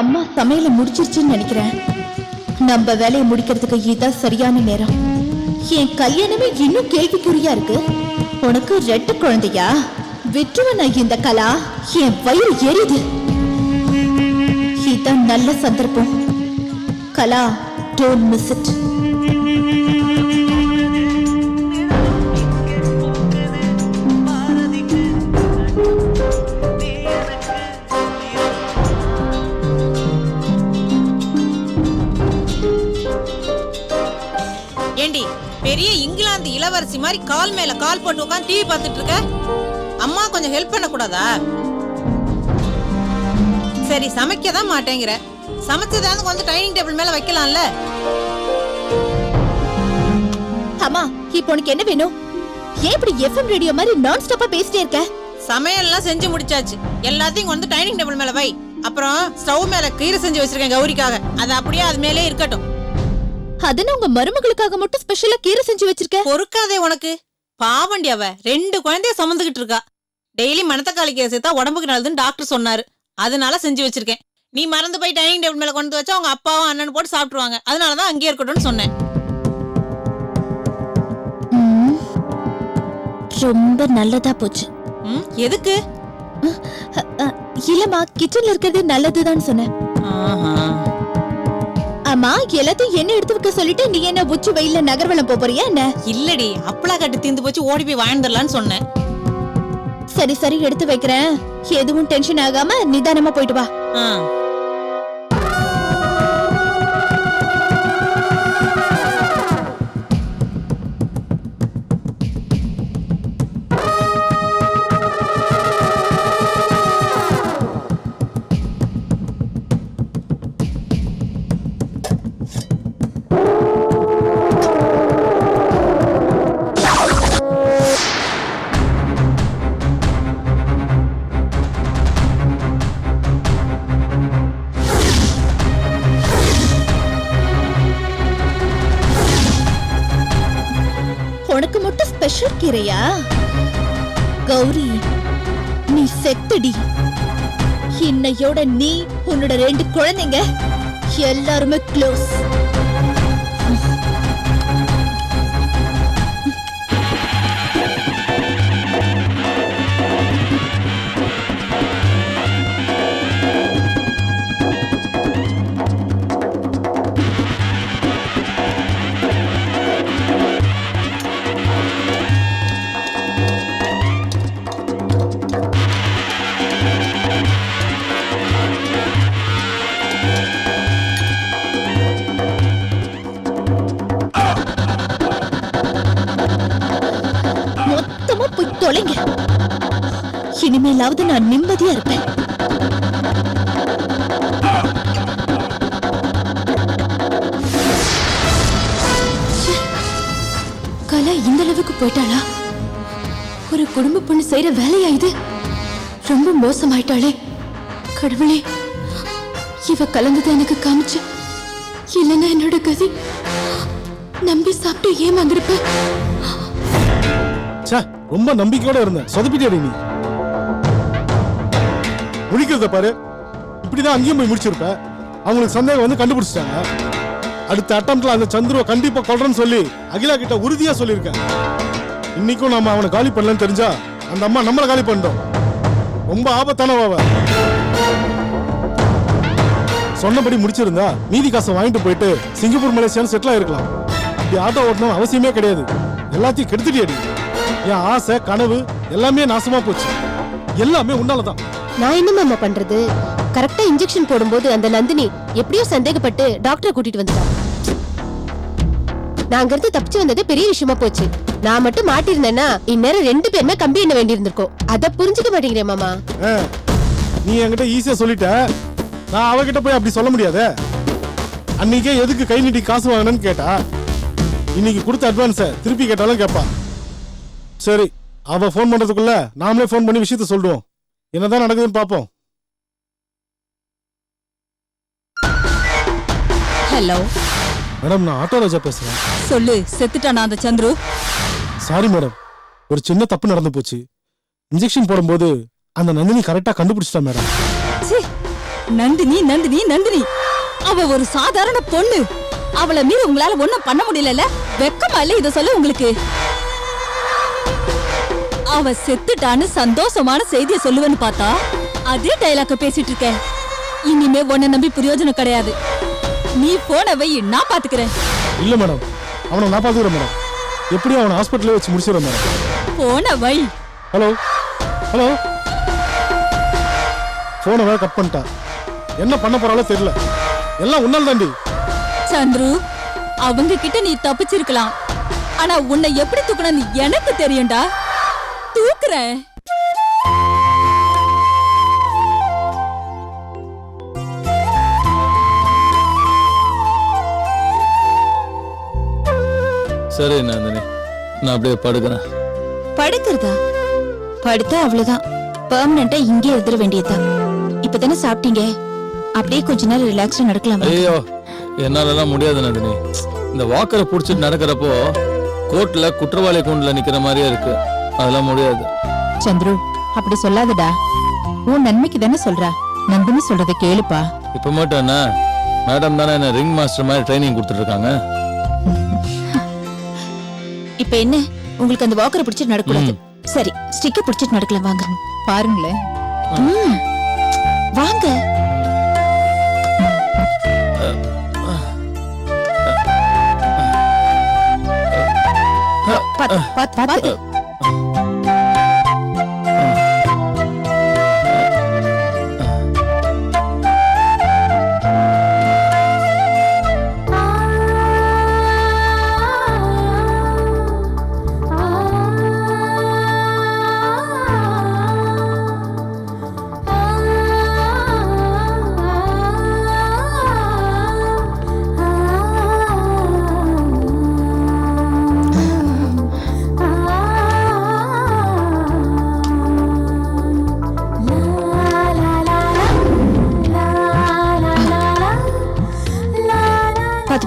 அம்மா சமையல முடிச்சிருச்சுன்னு நினைக்கிறேன். நம்ம வேலையை முடிக்கிறதுக்கு இதுதான் சரியான நேரம். என் கல்யாணமே இன்னும் கேள்விக்குறியா இருக்கு. உனக்கு 2 குழந்தையா? விட்டுவன இந்த கலா. என் வயிறு எரியுது. இதுதான் நல்ல சந்தர்ப்பம். கலா, டோன்ட் மிஸ் இட். ஏண்டி பெரிய இங்கிலாந்து இளவரசி மாதிரி கால் மேல கால் போட்டு உட்காந்து டிவி பார்த்துட்டு இருக்க? அம்மா கொஞ்சம் ஹெல்ப் பண்ண கூடாதா? சரி சமைக்க தான் மாட்டேங்கிற, சமைச்சதாவது கொஞ்சம் டைனிங் டேபிள் மேல வைக்கலாம்ல. அம்மா, இப்போ உனக்கு என்ன வேணும்? ஏன் இப்படி எஃப்எம் ரேடியோ மாதிரி நான் ஸ்டாப்பா பேசிட்டே இருக்க? சமையல்லாம் செஞ்சு முடிச்சாச்சு, எல்லாத்தையும் வந்து டைனிங் டேபிள் மேல வை. அப்புறம் ஸ்டவ் மேல கீரை செஞ்சு வச்சிருக்கேன் கௌரிக்காக, அது அப்படியே அது மேலே இருக்கட்டும். அதன உங்க மருமகளுக்காக மட்டும் ஸ்பெஷலா கீரை செஞ்சு வச்சிருக்க. பொறுக்காதே உனக்கு. பாவண்டி அவ 2 குழந்தைய சுமந்துகிட்டு இருக்கா. டெய்லி மணத்தக்காளி கீரை சேர்த்தா உடம்புக்கு நல்லதுன்னு டாக்டர் சொன்னாரு, அதனால செஞ்சு வச்சிருக்கேன். நீ மறந்து போய் டைனிங் டேபிள் மேல கொண்டு வச்சா உங்க அப்பாவும் அண்ணன் போட்டு சாப்பிட்டுருவாங்க, அதனாலதான் அங்கேயே இருக்கட்டும்னு சொன்னேன். ரொம்ப நல்லதா போச்சு. எதுக்கு? இல்லம்மா, கிச்சன்ல இருக்கிறது நல்லதுதான் சொன்னேன். அம்மா, எல்லாத்தையும் என்ன எடுத்து வைக்க சொல்லிட்டு நீ என்ன உச்சி வெயில்ல நகர்வலம் போறியா என்ன? இல்லடி, அப்பளா கட்டு தீந்து போச்சு, ஓடி போய் வாங்கிடலான்னு சொன்னேன். சரி சரி, எடுத்து வைக்கிறேன். எதுவும் டென்ஷன் ஆகாம நிதானமா போயிட்டு வா. உனக்கு மட்டும் ஸ்பெஷல் கீரையா? கௌரி, நீ செத்துடி. இன்னையோட நீ, உன்னோட 2 குழந்தைங்க எல்லாருமே க்ளோஸ். மொத்தமா போய் தொலைங்க. இனிமேலாவது நான் நிம்மதியா இருப்பேன். கலா இந்த அளவுக்கு போயிட்டாளா? ஒரு குடும்ப பொண்ணு செய்யற வேலையா இது? ரொம்ப மோசமாயிட்டாளே. கடவுளே, இவ கலந்தது எனக்கு காமிச்சு, இல்லைன்னா என்னோட கதி. நம்பி சாப்பிட்டு ஏமாந்திருப்ப. ரொம்ப நம்பிக்கையோட இருந்தேன், சொதப்பிட்டே நீ. முடிக்கிறத பாரு, இப்படிதான் அங்கேயும் போய் முடிச்சிருப்ப. அவங்களுக்கு சந்தேகம் வந்து கண்டுபிடிச்சிட்டாங்க. அடுத்த அட்டம்ப்ட்ல அந்த சந்துருவை கண்டிப்பா கொல்றேன்னு சொல்லி அகிலா கிட்ட உறுதியா சொல்லியிருக்கேன். இன்னைக்கும் நம்ம அவனை காலி பண்ணலன்னு தெரிஞ்சா அந்த அம்மா நம்மளை காலி பண்ணிட்டோம். ரொம்ப ஆபத்தானவ. சொன்னபடி முடிச்சிருந்தா மீதி காசை வாங்கிட்டு போயிட்டு சிங்கப்பூர் மலேசியான்னு செட்டில் ஆயிருக்கலாம். இப்படி ஆட்டோ ஓட்டணும் அவசியமே கிடையாது. எல்லாத்தையும் கெடுத்துட்டியடி. என் ஆசை, கனவு எல்லாமே நாசமா போச்சு. எல்லாமே உன்னாலதான். நான் என்னமா பண்றது? கரெக்டா இன்ஜெக்ஷன் போடும்போது அந்த நந்தினி எப்படியோ சந்தேகப்பட்டு டாக்டரை கூட்டிட்டு வந்துட்டா. நான் அங்கிருந்து தப்பிச்சு வந்தது பெரிய விஷயமா போச்சு. நான் மட்டும் மாட்டிருந்தேன்னா இந்நேரம் 2 பேருமே கம்பி என்ன வேண்டி இருந்திருக்கும். அத புரிஞ்சுக்க மாட்டேங்கிறேன் மாமா. நீ என்கிட்ட ஈஸியா சொல்லிட்ட, நான் அவகிட்ட போய் அப்படி சொல்ல முடியாதே. அன்னைக்கே எதுக்கு கை நீட்டி காசு வாங்கினேன்னு கேட்டா, இன்னைக்கு கொடுத்த அட்வான்ஸை திருப்பி கேட்டாலும் கேட்பா. சரி, அவ போன் பண்றதுக்குள்ள நாமளே போன் பண்ணி விஷயத்த சொல்லுவோம். என்னதான் நடக்குதுன்னு பாப்போம். ஹலோ மேடம், நான் ஆட்டோ ராஜா பேசுறேன். சொல்லு, செத்துட்டானா அந்த சந்துரு? சாரி மேடம், ஒரு சின்ன தப்பு நடந்து போச்சு. இன்ஜெக்ஷன் போடும்போது அந்த நந்தினி கரெக்டா கண்டுபிடிச்சிட்டா மேடம். நந்தினி நந்தினி நந்தினி அவ ஒரு சாதாரண பொண்ணு. அவளை மீறி உங்களால ஒண்ணும் பண்ண முடியல. வெக்கமா இல்ல இத சொல்ல உங்களுக்கு? அவ செத்துட்டான்னு சந்தோஷமான செய்தியை சொல்லுவேன்னு பார்த்தா அதே டைலாக்க பேசிட்டு இருக்க. இனிமே உன்னை நம்பி பிரயோஜனம் கிடையாது. நீ போன வை, நான் பாத்துக்கிறேன். இல்ல மேடம், அவனை நான் பாத்துக்கிறேன் மேடம். எப்படியும் அவனை ஹாஸ்பிட்டலே வச்சு முடிச்சிடுறேன் மேடம். போன வை. ஹலோ ஹலோ, போனை வேற கட் பண்ணிட்டா. என்ன பண்ண போறாளோ தெரியல. எல்லாம் உன்னால் தாண்டி. சந்துரு, அவங்க கிட்ட நீ தப்பிச்சிருக்கலாம். ஆனா உன்னை எப்படி தூக்கணும்னு எனக்கு தெரியும்டா. தூக்குறேன். சரி நந்தினி, நான் அப்படியே படுக்கிறேன். படுக்கிறதா? படுத்தா அவ்வளவுதான், பெர்மனண்டா இங்கே எழுதிட வேண்டியதுதான். இப்பதானே சாப்பிட்டீங்க, அப்படியே கொஞ்ச நேரம் ரிலாக்ஸா நடக்கலாம். ஐயோ, என்னாலலாம் முடியாது நந்தினி. இந்த வாக்கரை புடிச்சிட்டு நடக்கிறப்போ கோர்ட்ல குற்றவாளி கூண்டுல நிக்கிற மாதிரியே இருக்கு. அதெல்லாம் முடியாது. சந்துரு, அப்படி சொல்லாதடா. உன் நன்மைக்கு தானே சொல்றா. நந்தினி சொல்றத கேளுப்பா. இப்ப மட்டும் என்ன, மேடம் தானே என்ன ரிங் மாஸ்டர் மாதிரி ட்ரைனிங் கொடுத்துட்டு இருக்காங்க. இப்ப என்ன, உங்களுக்கு அந்த வாக்கரை பிடிச்சிட்டு நடக்கூடாது. சரி, ஸ்டிக்க பிடிச்சிட்டு நடக்கலாம். வாங்க பாருங்களேன். வாங்க. பாத்து பாத்து பாத்து.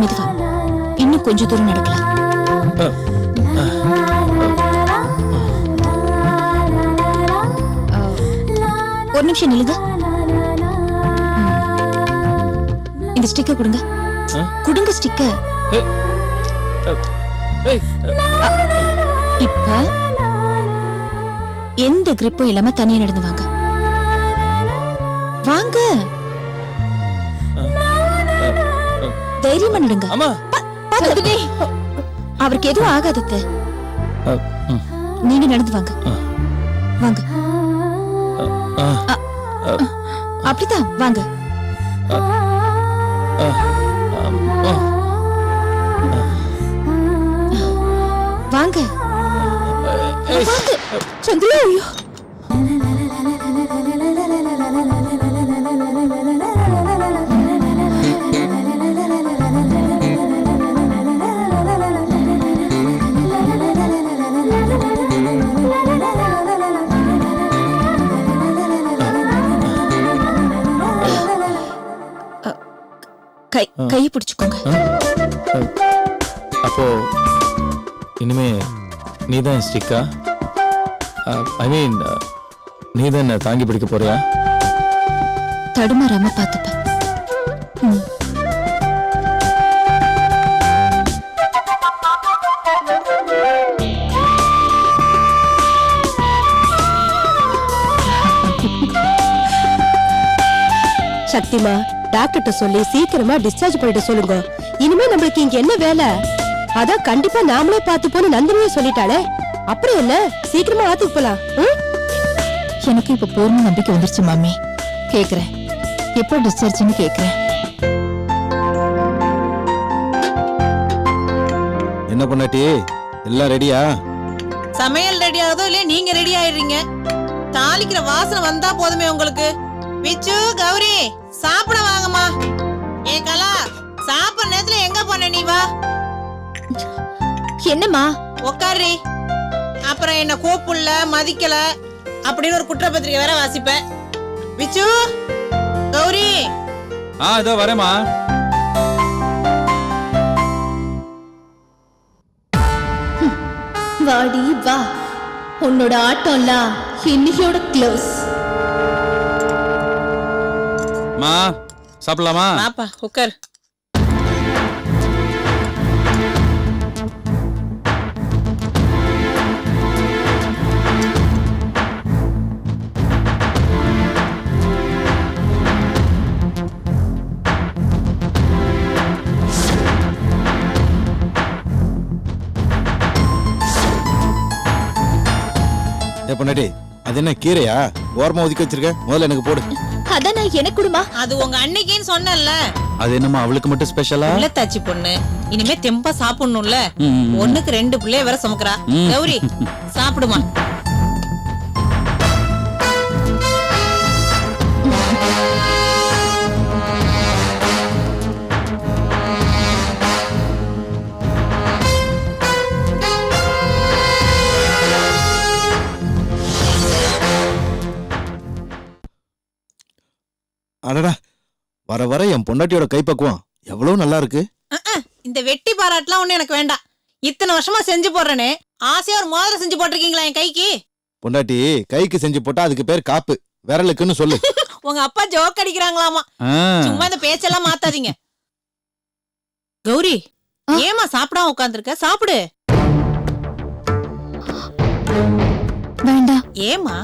மெதுவா, இன்னும் கொஞ்சம் தூரம் நடக்கலாம். ஒரு நிமிஷம் நில்லுங்க. இந்த ஸ்டிக்க கொடுங்க. கொடுங்க ஸ்டிக்க. இப்ப எந்த கிரிப்பும் இல்லாம தனியா நடந்து வாங்க. வாங்க, தைரியமா நடுங்க. அவருக்கு எதுவும் ஆகாதது. நீங்க நடந்து வாங்க. வாங்க, அப்படிதான் வாங்க. வாங்க சந்திரா. ஐயோ, கையை பிடிச்சுக்கோங்க. அப்போ இனிமே நீதான் ஸ்டிக்கா? ஐ மீன், நீதான் என்ன தாங்கி பிடிக்க போறியா? தடுமாறாம பாத்துப்ப. சக்திமா, டாக்டர்கிட்ட சொல்லி சீக்கிரமா டிஸ்சார்ஜ் பண்ணிட்டு சொல்லுங்க. இனிமே நம்மளுக்கு இங்க என்ன வேலை? அதான் கண்டிப்பா நாமளே பார்த்து போன நந்தினியே சொல்லிட்டாளே, அப்புறம் என்ன, சீக்கிரமா ஆத்துக்கு போலாம். எனக்கு இப்ப பூர்ண நம்பிக்கை வந்துருச்சு மாமி. கேக்குறேன், எப்ப டிஸ்சார்ஜ்னு கேக்குறேன். என்ன பண்ணாட்டி, எல்லாம் ரெடியா? சமையல் ரெடி ஆகுதோ இல்லையா, நீங்க ரெடி ஆயிடுறீங்க. தாளிக்கிற வாசனை வந்தா போதுமே உங்களுக்கு. விச்சு, கௌரி, சாப்பிட வாங்கம்மா. ஏ கலா, சாப்பிட நேரத்துல எங்க போன நீ? வா. என்னம்மா? உக்காரி. அப்புறம் என்ன கூப்புள்ள, மதிக்கல அப்படின்னு ஒரு குற்றப்பத்திரிக்கை வேற வாசிப்ப. விச்சு, கௌரி. இதோ வரேம்மா. வாடி வா, உன்னோட ஆட்டம்லாம் இன்னையோட க்ளோஸ். மா சாப்பிடலாமா? வாப்பா உட்கார். ஏ பொண்டாட்டி, அது என்ன கீரையா? ஓரமா ஒதுக்கி வச்சிருக்க, முதல்ல எனக்கு போடு. அதான் நான் எனக்கு கொடுமா. அது உங்க அன்னைக்குன்னு சொன்னேன்ல. அது என்னம்மா அவளுக்கு மட்டும் ஸ்பெஷலா? உள்ளத்தாச்சி பொண்ணு இனிமே தெம்பா சாப்பிடணும்ல. ஒண்ணுக்கு 2 பிள்ளைய வேற சுமக்குறா. கௌரி சாப்பிடுமா. அடடா, வர வர என் பொண்டாட்டியோட கைப்பக்குவம் எவ்வளவு நல்லா இருக்கு. இந்த வெட்டி பாராட்டுலாம் ஒண்ணு எனக்கு வேண்டாம். இத்தனை வருஷமா செஞ்சு போடுறேனே, ஆசையா ஒரு மோதிரம் செஞ்சு போட்டிருக்கீங்களா என் கைக்கு? பொண்டாட்டி கைக்கு செஞ்சு போட்டா அதுக்கு பேர் காப்பு, விரலுக்குன்னு சொல்லு. உங்க அப்பா ஜோக் அடிக்கிறாங்களாமா. சும்மா இந்த பேச்செல்லாம் மாத்தாதீங்க. கௌரி, ஏமா சாப்பிடாம உட்கார்ந்திருக்க? சாப்பிடு. வேண்டாம். ஏமா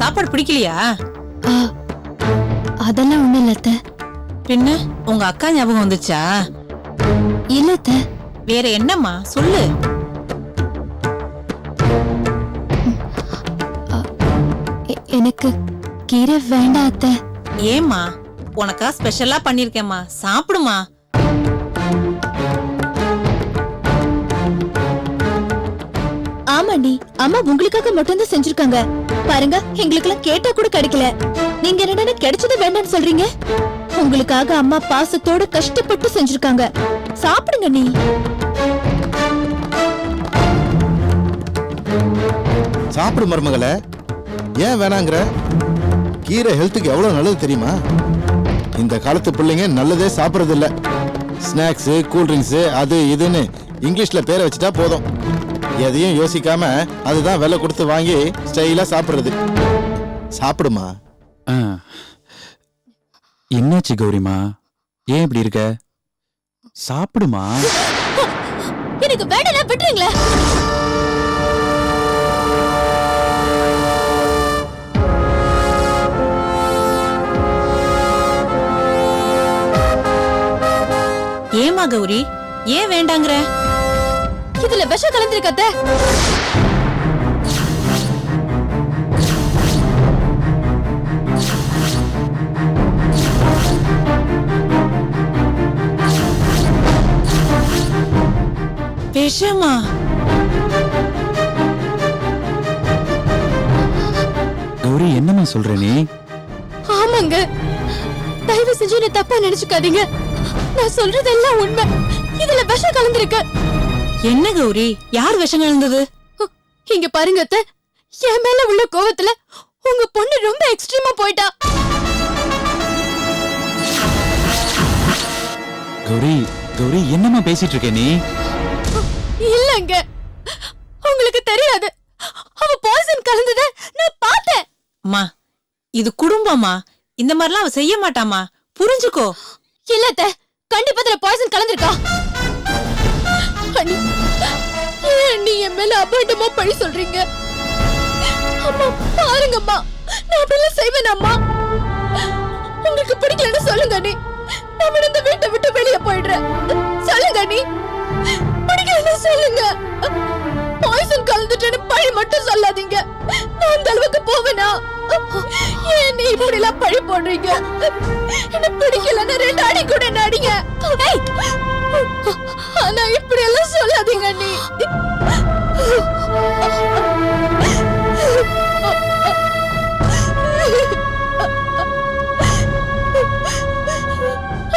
சாப்பாடு பிடிக்கலையா? அதெல்லாம் ஒண்ணு இல்ல அத்தை. பின்ன உங்க அக்கா ஞாபகம் வந்துச்சா? இல்ல அத்தை. வேற என்னம்மா சொல்லு. எனக்கு கீரை வேண்டாம் அத்தை. ஏமா உனக்கா ஸ்பெஷலா பண்ணிருக்கேம்மா, சாப்பிடுமா. ஆமாண்டி, அம்மா உங்களுக்காக மட்டும் தான் செஞ்சிருக்காங்க. பாருங்க, எங்களுக்கு எல்லாம் கேட்டா கூட கிடைக்கல. நீங்க என்னடா கிடைச்சது வேண்டாம்னு சொல்றீங்க? உங்களுக்காக அம்மா பாசத்தோட கஷ்டப்பட்டு செஞ்சிருக்காங்க. சாப்பிடுங்க நீ. சாப்பிடு மருமகளே, ஏன் வேணாங்கிற? கீரை ஹெல்த்துக்கு எவ்வளவு நல்லது தெரியுமா? இந்த காலத்து பிள்ளைங்க நல்லதே சாப்பிடுறது இல்ல. ஸ்நாக்ஸ், கூல்ட்ரிங்க்ஸ், அது இதுன்னு இங்கிலீஷ்ல பேரை வச்சுட்டா போதும். எதையும் யோசிக்காம அதுதான் விலை கொடுத்து வாங்கி ஸ்டைலா சாப்பிடுறது. சாப்பிடுமா. என்னாச்சு கௌரிமா, ஏன் இப்படி இருக்க? சாப்பிடுமா. எனக்கு வேடல விட்டுறீங்களா? ஏமா கௌரி, ஏன் வேண்டாங்கற? இதுல விஷம் கலந்திருக்கத்த. விஷமா? கௌரி, என்னமா சொல்ற நீ? ஆமாங்க, தயவு செஞ்சு என்ன தப்பா நினைச்சுக்காதீங்க. நான் சொல்றதெல்லாம் உண்மை. இதுல விஷம் கலந்திருக்கு. என்ன கௌரி, யார் விஷம் கலந்தது? இங்க பாருங்க அத்தை, என் மேல உள்ள கோவத்துல உங்க பொண்ணு ரொம்ப எக்ஸ்ட்ரீமா போயிட்டா. கௌரி, கௌரி, என்னமா பேசிட்டு இருக்க நீ? இல்லங்க, உங்களுக்கு தெரியாது. அவ பாய்சன் கலந்தத நான் பார்த்தேன். அம்மா, இது குடும்பமா, இந்த மாதிரிலாம் அவ செய்ய மாட்டாமா, புரிஞ்சுக்கோ. இல்ல அத்தை, கண்டிப்பா இதுல பாய்சன் கலந்திருக்கா. நீ என் மேல அபாண்டமா பழி சொல்றீங்க. அம்மா பாருங்கம்மா, நான் அப்படிலாம் செய்வேன். அம்மா உங்களுக்கு பிடிக்கலன்னு சொல்லுங்க. நீ நான் இந்த வீட்டை விட்டு வெளியே போயிடுறேன். சொல்லுங்க, நீ பிடிக்கலன்னு சொல்லுங்க. பாய்சன் கலந்துட்டேன்னு பழி மட்டும் சொல்லாதீங்க. நான் அந்த அளவுக்கு போவேனா? ஏன் நீ இப்படி எல்லாம் பழி போடுறீங்க? என்ன பிடிக்கலன்னு 2 அடி கூட நடிங்க. ஆனா இப்படி எல்லாம் சொல்லாதீங்க. நீ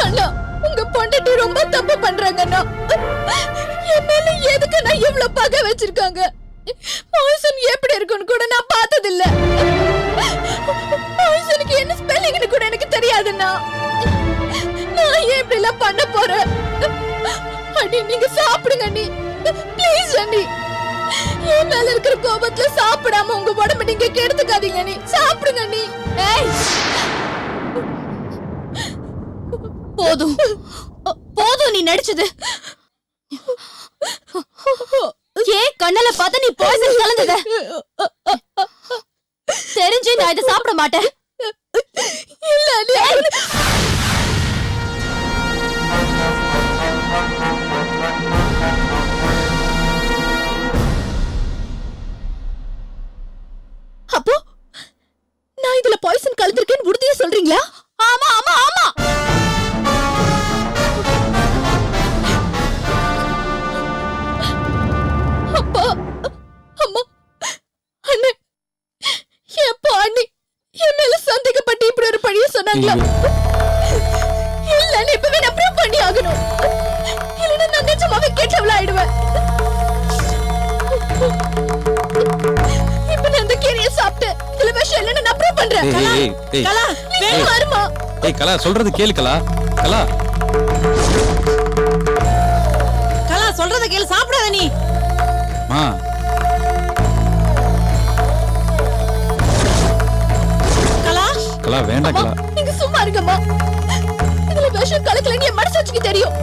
அண்ணா, உங்க பொண்டாட்டி ரொம்ப தப்பு பண்றாங்கண்ணா. என் மேல எதுக்கு நான் இவ்வளவு பகை வச்சிருக்காங்க? பாய்சன் எப்படி இருக்குன்னு கூட நான் பார்த்ததில்ல. பாய்சனுக்கு என்ன ஸ்பெல்லிங்னு கூட எனக்கு தெரியாதுண்ணா. நான் ஏன் இப்படி எல்லாம் பண்ண போறேன்? அண்ணி, நீங்க சாப்பிடுங்க அண்ணி, ப்ளீஸ் அண்ணி. என் மேல இருக்கிற கோபத்துல சாப்பிடாம உங்க உடம்பு நீங்க கெடுத்துக்காதீங்க. நீ சாப்பிடுங்க. நீ போதும் போதும் நீ நடிச்சது. ஏன் கண்ணல பார்த்து நீ பாய்சன் கலந்தத தெரிஞ்சு நான் இதை சாப்பிட மாட்டேன். அப்போ நான் இதுல பாய்சன் கலந்திருக்கேன்னு உறுதியா சொல்றீங்களா? ஆமா ஆமா ஆமா. அப்பா அம்மா அண்ணே எப்போ அண்ணி என் மேல சந்தேகப்பட்டு இப்படி ஒரு பழிய சொன்னாங்களா? இல்ல நீ இப்பவே நான் ப்ரூவ் பண்ணி ஆகணும். இல்லைன்னா நான் நிஜமாவே கெட்டவளா ஆயிடுவேன். இப்ப நான் அந்த கீரையை சாப்பிட்டேன். இதுல விஷயம் இல்லைன்னு நான் ப்ரூவ் பண்றேன். கலா நீ வருமா? ஏய் கலா சொல்றது கேளு கலா. கலா கலா சொல்றத கேளு, சாப்பிடாத நீ. மா கலா கலா வேண்டாம் கலா. நீங்க சும்மா இருங்கம்மா. இதுல விஷம் கலக்கலன்னு என் மனசாட்சிக்கு தெரியும்.